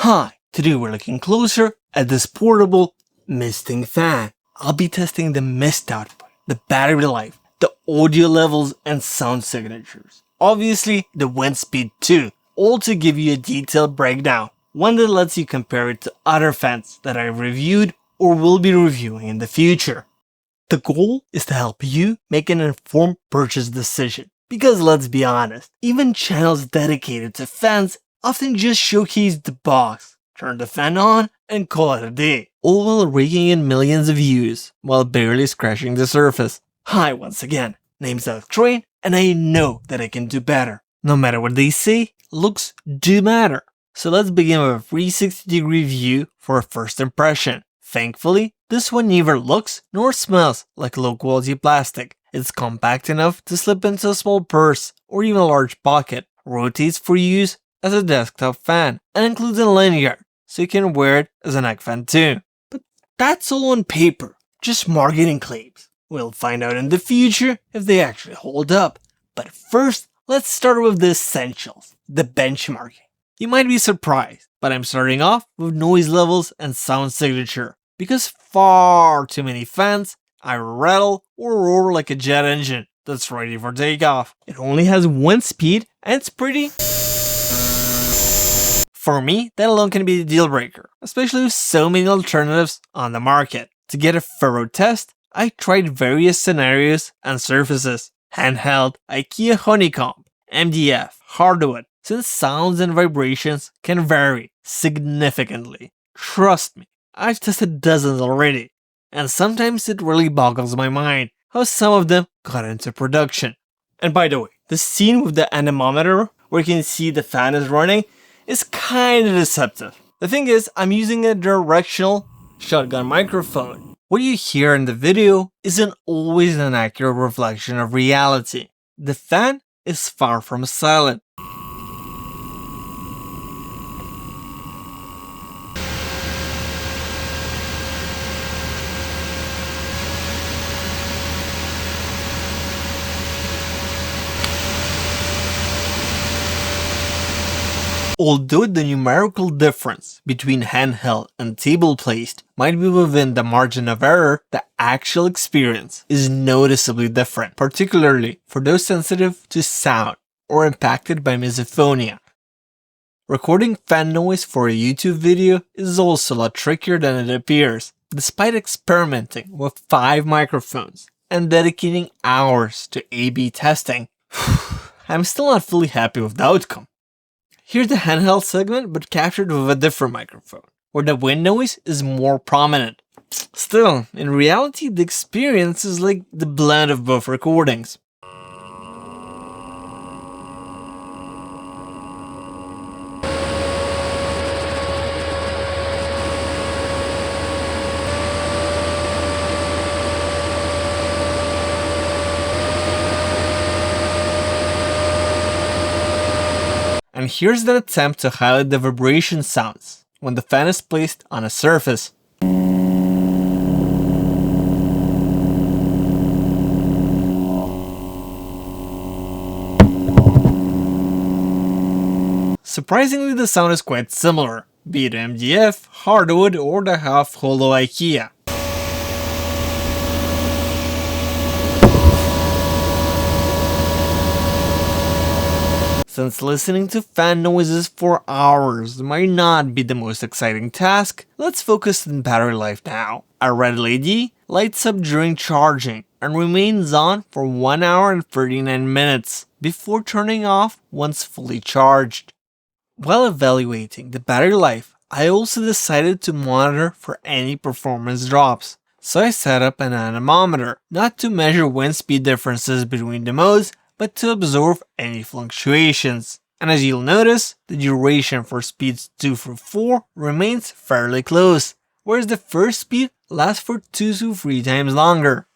Hi, today we're looking closer at this portable misting fan. I'll be testing the mist output, the battery life, the audio levels and sound signatures. Obviously the wind speed too, all to give you a detailed breakdown, one that lets you compare it to other fans that I've reviewed or will be reviewing in the future. The goal is to help you make an informed purchase decision, because let's be honest, even channels dedicated to fans often just showcase the box, turn the fan on, and call it a day, all while raking in millions of views, while barely scratching the surface. Hi once again, name's Alex Train, and I know that I can do better. No matter what they say, looks do matter. So let's begin with a 360-degree view for a first impression. Thankfully, this one neither looks nor smells like low-quality plastic. It's compact enough to slip into a small purse or even a large pocket, rotates for use as a desktop fan, and includes a lanyard, so you can wear it as a neck fan too. But that's all on paper, just marketing claims. We'll find out in the future if they actually hold up. But first, let's start with the essentials, the benchmarking. You might be surprised, but I'm starting off with noise levels and sound signature, because far too many fans either rattle or roar like a jet engine that's ready for takeoff. It only has one speed and it's pretty. For me, that alone can be a deal breaker, especially with so many alternatives on the market. To get a thorough test, I tried various scenarios and surfaces: handheld, IKEA honeycomb, MDF, hardwood, since sounds and vibrations can vary significantly. Trust me, I've tested dozens already, and sometimes it really boggles my mind how some of them got into production. And by the way, the scene with the anemometer where you can see the fan is running is kinda deceptive. The thing is, I'm using a directional shotgun microphone. What you hear in the video isn't always an accurate reflection of reality. The fan is far from silent. Although the numerical difference between handheld and table placed might be within the margin of error, the actual experience is noticeably different, particularly for those sensitive to sound or impacted by misophonia. Recording fan noise for a YouTube video is also a lot trickier than it appears, despite experimenting with 5 microphones and dedicating hours to A/B testing. I'm still not fully happy with the outcome. Here's the handheld segment, but captured with a different microphone, where the wind noise is more prominent. Still, in reality, the experience is like the blend of both recordings. And here's an attempt to highlight the vibration sounds when the fan is placed on a surface. Surprisingly, the sound is quite similar, be it MDF, hardwood, or the half-hollow IKEA. Since listening to fan noises for hours might not be the most exciting task, let's focus on battery life now. A red LED lights up during charging and remains on for 1 hour and 39 minutes before turning off once fully charged. While evaluating the battery life, I also decided to monitor for any performance drops. So I set up an anemometer, not to measure wind speed differences between the modes, but to observe any fluctuations. And as you'll notice, the duration for speeds 2 through 4 remains fairly close, whereas the first speed lasts for 2 to 3 times longer.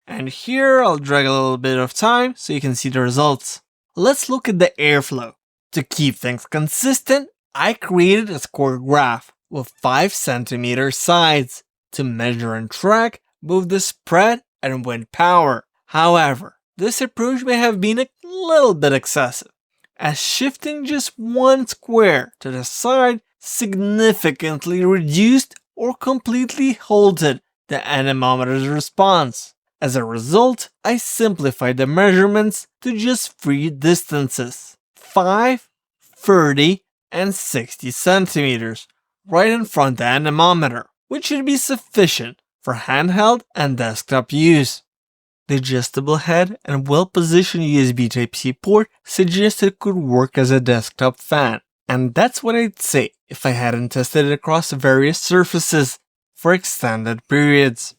And here I'll drag a little bit of time so you can see the results. Let's look at the airflow. To keep things consistent, I created a score graph with 5 cm sides to measure and track both the spread and wind power. However, this approach may have been a little bit excessive, as shifting just one square to the side significantly reduced or completely halted the anemometer's response. As a result, I simplified the measurements to just 3 distances: 5, 30, and 60 centimeters, right in front of the anemometer, which should be sufficient for handheld and desktop use. The adjustable head and well-positioned USB Type-C port suggest it could work as a desktop fan, and that's what I'd say if I hadn't tested it across various surfaces for extended periods.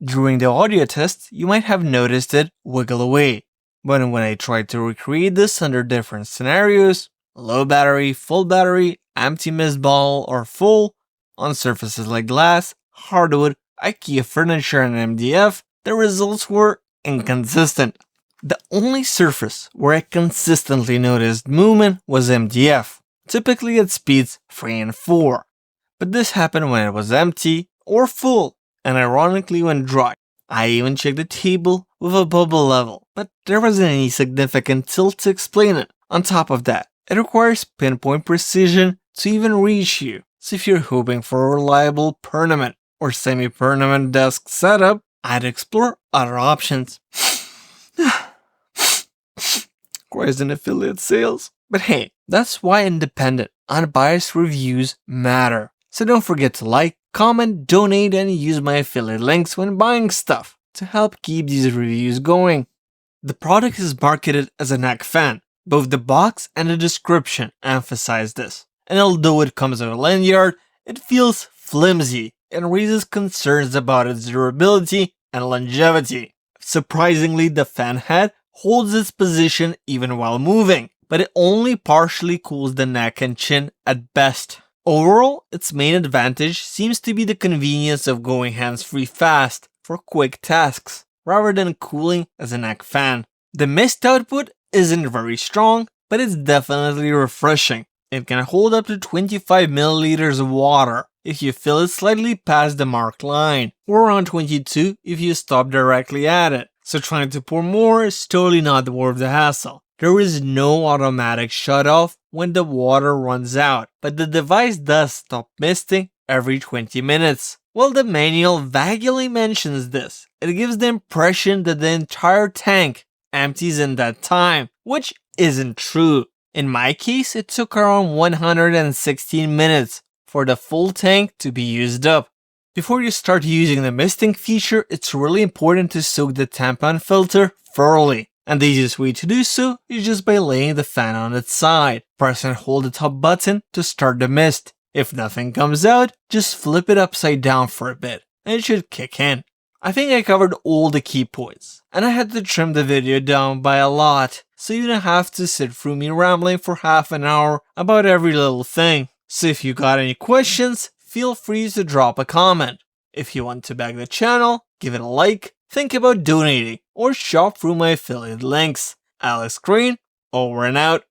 During the audio test, you might have noticed it wiggle away, but when I tried to recreate this under different scenarios, low battery, full battery, empty mist bottle, or full, on surfaces like glass, hardwood, IKEA furniture, and MDF, the results were inconsistent. The only surface where I consistently noticed movement was MDF, typically at speeds 3 and 4. But this happened when it was empty or full, and ironically when dry. I even checked the table with a bubble level, but there wasn't any significant tilt to explain it. On top of that, it requires pinpoint precision to even reach you, so if you're hoping for a reliable permanent or semi-permanent desk setup, I'd explore other options. Requires an affiliate sales. But hey, that's why independent, unbiased reviews matter. So don't forget to like, comment, donate, and use my affiliate links when buying stuff to help keep these reviews going. The product is marketed as a neck fan. Both the box and the description emphasize this. And although it comes with a lanyard, it feels flimsy and raises concerns about its durability and longevity. Surprisingly, the fan head holds its position even while moving, but it only partially cools the neck and chin at best. Overall, its main advantage seems to be the convenience of going hands-free fast for quick tasks, rather than cooling as a neck fan. The mist output isn't very strong, but it's definitely refreshing. It can hold up to 25 milliliters of water if you fill it slightly past the marked line, or around 22 if you stop directly at it. So trying to pour more is totally not worth the hassle. There is no automatic shut-off when the water runs out, but the device does stop misting every 20 minutes. While the manual vaguely mentions this, it gives the impression that the entire tank empties in that time, which isn't true. In my case, it took around 116 minutes for the full tank to be used up. Before you start using the misting feature, it's really important to soak the tampon filter thoroughly. And the easiest way to do so is just by laying the fan on its side. Press and hold the top button to start the mist. If nothing comes out, just flip it upside down for a bit, and it should kick in. I think I covered all the key points, and I had to trim the video down by a lot, so you don't have to sit through me rambling for half an hour about every little thing. So if you got any questions, feel free to drop a comment. If you want to back the channel, give it a like, think about donating, or shop through my affiliate links. Alex Green, over and out.